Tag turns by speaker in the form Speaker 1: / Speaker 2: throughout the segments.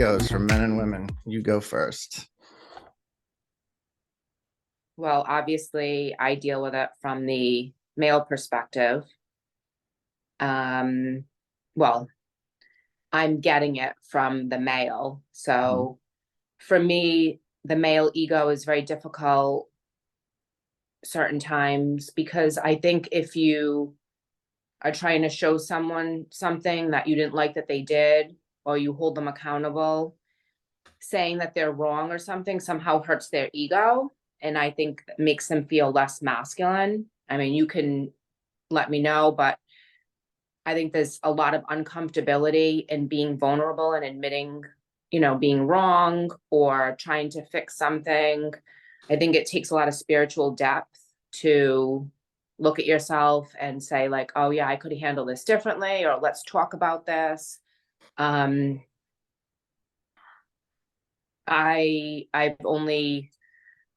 Speaker 1: egos for men and women? You go first.
Speaker 2: Well, obviously, I deal with it from the male perspective. Um, well, I'm getting it from the male.
Speaker 1: Mhm.
Speaker 2: So for me, the male ego is very difficult certain times because I think if you are trying to show someone something that you didn't like that they did, or you hold them accountable, saying that they're wrong or something somehow hurts their ego. And I think that makes them feel less masculine. I mean, you can let me know, but I think there's a lot of uncomfortability in being vulnerable and admitting, being wrong or trying to fix something. I think it takes a lot of spiritual depth to look at yourself and say, like, oh, yeah, I could have handled this differently, or let's talk about this. Um, I've only,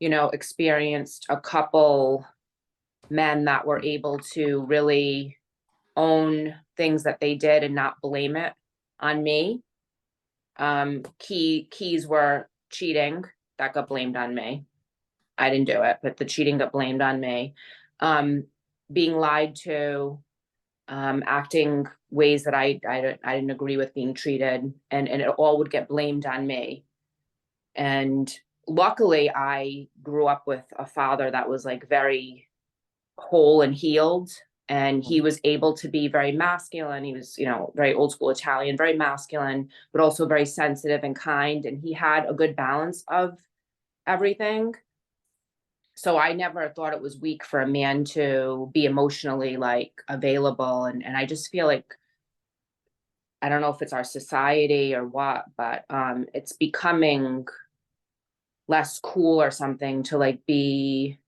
Speaker 2: experienced a couple men that were able to really own things that they did and not blame it on me. Keys were cheating that got blamed on me. I didn't do it, but the cheating got blamed on me. Um, Being lied to, acting ways that I didn't agree with being treated, and it all would get blamed on me. And luckily, I grew up with a father that was like very whole and healed, and he was able to be very masculine. He was, very old school Italian, very masculine, but also very sensitive and kind, and he had a good balance of everything. So I never thought it was weak for a man to be emotionally like available, and I just feel like, I don't know if it's our society or what, but it's becoming less cool or something to like be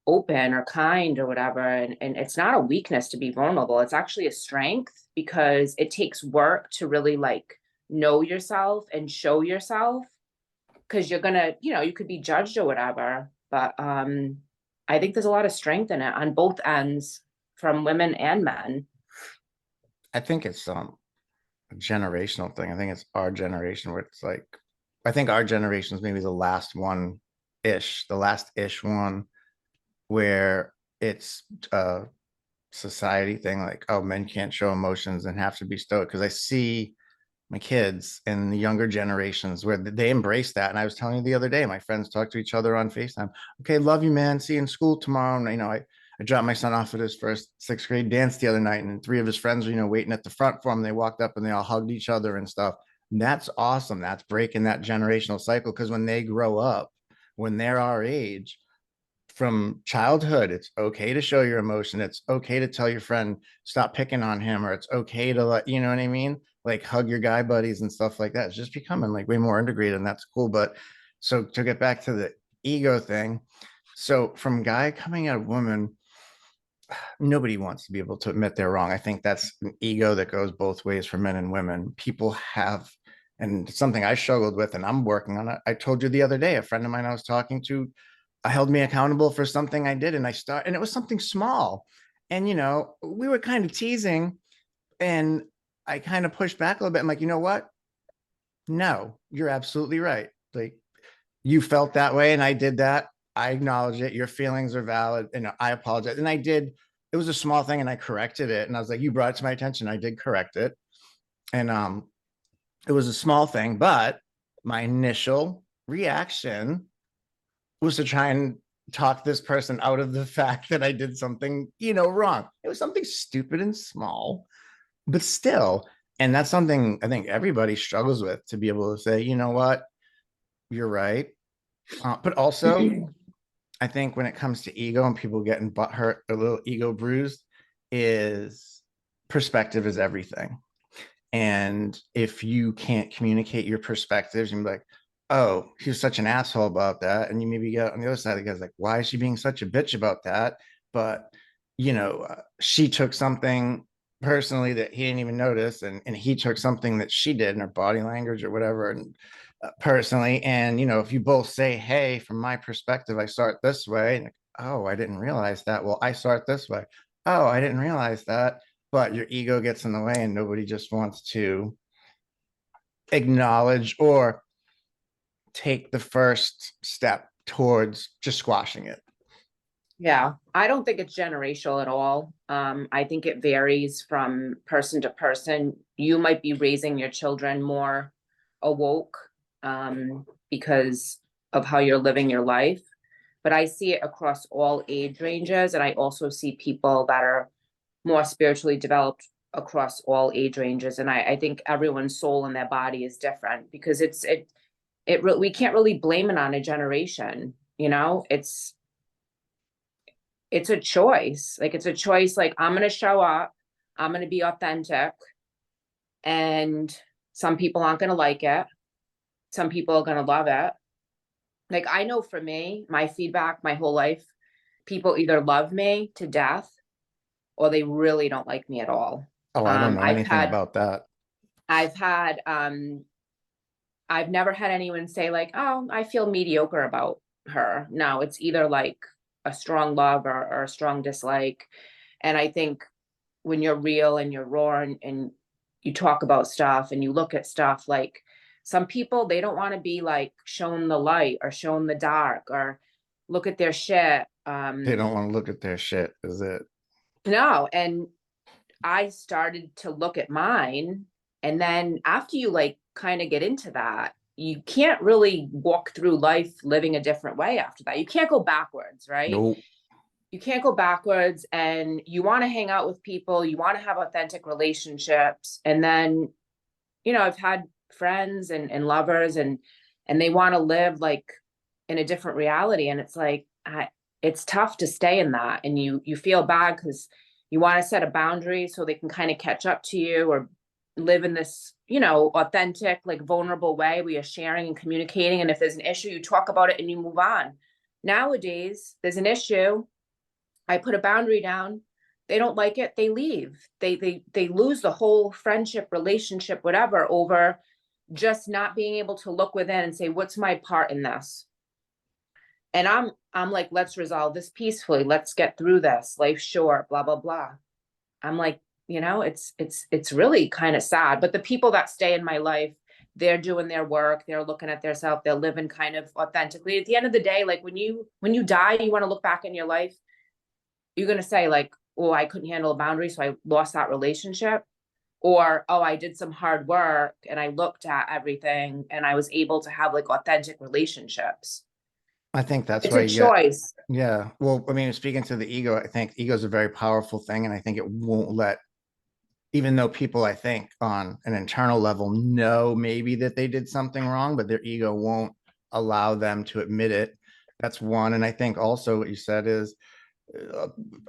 Speaker 2: open or kind or whatever, and it's not a weakness to be vulnerable. It's actually a strength because it takes work to really like know yourself and show yourself, because you're gonna, you could be judged or whatever, but I think there's a lot of strength in it on both ends, from women and men.
Speaker 1: I think it's a generational thing. I think it's our generation where it's like, I think our generation is maybe the last one ish, the last ish one where it's a society thing like, oh, men can't show emotions and have to be stoic. Because I see my kids and the younger generations where they embrace that. And I was telling you the other day, my friends talk to each other on FaceTime. Okay, love you, man. See you in school tomorrow. And, I dropped my son off at his first sixth grade dance the other night, and three of his friends were, waiting at the front for him. They walked up and they all hugged each other and stuff. And that's awesome. That's breaking that generational cycle. Because when they grow up, when they're our age, from childhood, it's okay to show your emotion. It's okay to tell your friend, stop picking on him, or it's okay to let, you know what I mean? Like hug your guy buddies and stuff like that. It's just becoming like way more integrated, and that's cool. But so to get back to the ego thing, so from guy coming at a woman, nobody wants to be able to admit they're wrong. I think that's an ego that goes both ways for men and women. People have, and something I struggled with, and I'm working on it. I told you the other day, a friend of mine I was talking to, I held me accountable for something I did, and and it was something small. And, we were kind of teasing, and I kind of pushed back a little bit. I'm like, you know what? No, you're absolutely right. Like, you felt that way, and I did that. I acknowledge it. Your feelings are valid, and I apologize. And I did. It was a small thing, and I corrected it. And I was like, you brought it to my attention. I did correct it, and it was a small thing, but my initial reaction was to try and talk this person out of the fact that I did something, wrong. It was something stupid and small, but still. And that's something I think everybody struggles with, to be able to say, you know what, you're right. But also, I think when it comes to ego and people getting butt hurt, a little ego bruised, is perspective is everything. And if you can't communicate your perspectives and be like, oh, he was such an asshole about that. And you maybe get on the other side of the guy's like, why is she being such a bitch about that? But, she took something personally that he didn't even notice. And he took something that she did in her body language or whatever. And personally, and, if you both say, hey, from my perspective, I saw it this way. And like, oh, I didn't realize that. Well, I saw it this way. Oh, I didn't realize that, but your ego gets in the way and nobody just wants to acknowledge or take the first step towards just squashing it.
Speaker 2: Yeah, I don't think it's generational at all. I think it varies from person to person. You might be raising your children more awoke, because of how you're living your life. But I see it across all age ranges, and I also see people that are more spiritually developed across all age ranges. And I think everyone's soul and their body is different, because we can't really blame it on a generation, you know? It's a choice. Like, it's a choice. Like, I'm going to show up, I'm going to be authentic, and some people aren't going to like it. Some people are going to love it. Like, I know for me, my feedback my whole life, people either love me to death or they really don't like me at all.
Speaker 1: Oh, I don't know
Speaker 2: I've
Speaker 1: anything
Speaker 2: had,
Speaker 1: about that.
Speaker 2: I've had, I've never had anyone say like, oh, I feel mediocre about her. No, it's either like a strong love or a strong dislike. And I think when you're real and you're raw, and you talk about stuff and you look at stuff, like, some people, they don't want to be like shown the light or shown the dark or look at their shit.
Speaker 1: They don't want to look at their shit, is it?
Speaker 2: No. And I started to look at mine. And then after you like kind of get into that, you can't really walk through life living a different way after that. You can't go backwards, right?
Speaker 1: Nope.
Speaker 2: You can't go backwards, and you want to hang out with people, you want to have authentic relationships. And then, I've had friends and lovers, and they want to live like in a different reality. And it's like, it's tough to stay in that. And you feel bad because you want to set a boundary so they can kind of catch up to you, or live in this, authentic, like vulnerable way where you're sharing and communicating. And if there's an issue, you talk about it and you move on. Nowadays, there's an issue, I put a boundary down. They don't like it, they leave. They lose the whole friendship, relationship, whatever, over just not being able to look within and say, what's my part in this? And I'm like, let's resolve this peacefully. Let's get through this. Life's short, blah, blah, blah. I'm like, it's really kind of sad. But the people that stay in my life, they're doing their work, they're looking at their self, they're living kind of authentically. At the end of the day, like, when you die, you want to look back in your life, you're going to say like, oh, I couldn't handle a boundary, so I lost that relationship. Or, oh, I did some hard work and I looked at everything and I was able to have like authentic relationships.
Speaker 1: I think that's
Speaker 2: It's
Speaker 1: why
Speaker 2: a choice.
Speaker 1: yeah. Well, I mean, speaking to the ego, I think ego is a very powerful thing. And I think it won't let, even though people, I think, on an internal level know maybe that they did something wrong, but their ego won't allow them to admit it. That's one. And I think also what you said is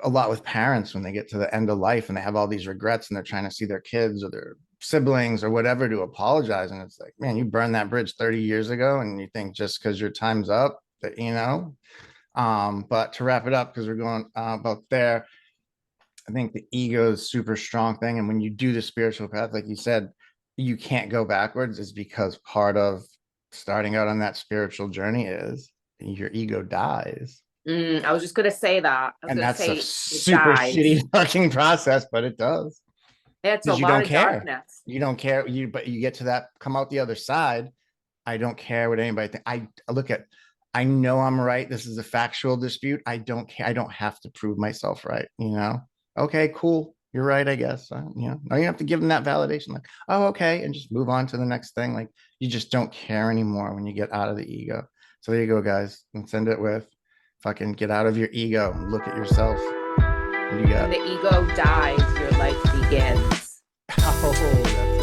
Speaker 1: a lot with parents when they get to the end of life and they have all these regrets and they're trying to see their kids or their siblings or whatever to apologize. And it's like, man, you burned that bridge 30 years ago. And you think just because your time's up that, but to wrap it up, because we're going about there, I think the ego is super strong thing. And when you do the spiritual path, like you said, you can't go backwards, is because part of starting out on that spiritual journey is your ego dies.
Speaker 2: I was just going to say that. I was
Speaker 1: And
Speaker 2: going to
Speaker 1: that's a
Speaker 2: say
Speaker 1: super shitty fucking process, but it does.
Speaker 2: It's a
Speaker 1: Because you
Speaker 2: lot
Speaker 1: don't
Speaker 2: of
Speaker 1: care.
Speaker 2: darkness.
Speaker 1: You don't care. But you get to that, come out the other side. I don't care what anybody thinks. I know I'm right. This is a factual dispute. I don't care. I don't have to prove myself right. Okay, cool. You're right, I guess. No, you have to give them that validation. Like, oh, okay. And just move on to the next thing. Like, you just don't care anymore when you get out of the ego. So there you go, guys. And send it with fucking get out of your ego and look at yourself. What do you got?
Speaker 2: When the ego dies, your life begins.
Speaker 1: Oh, that's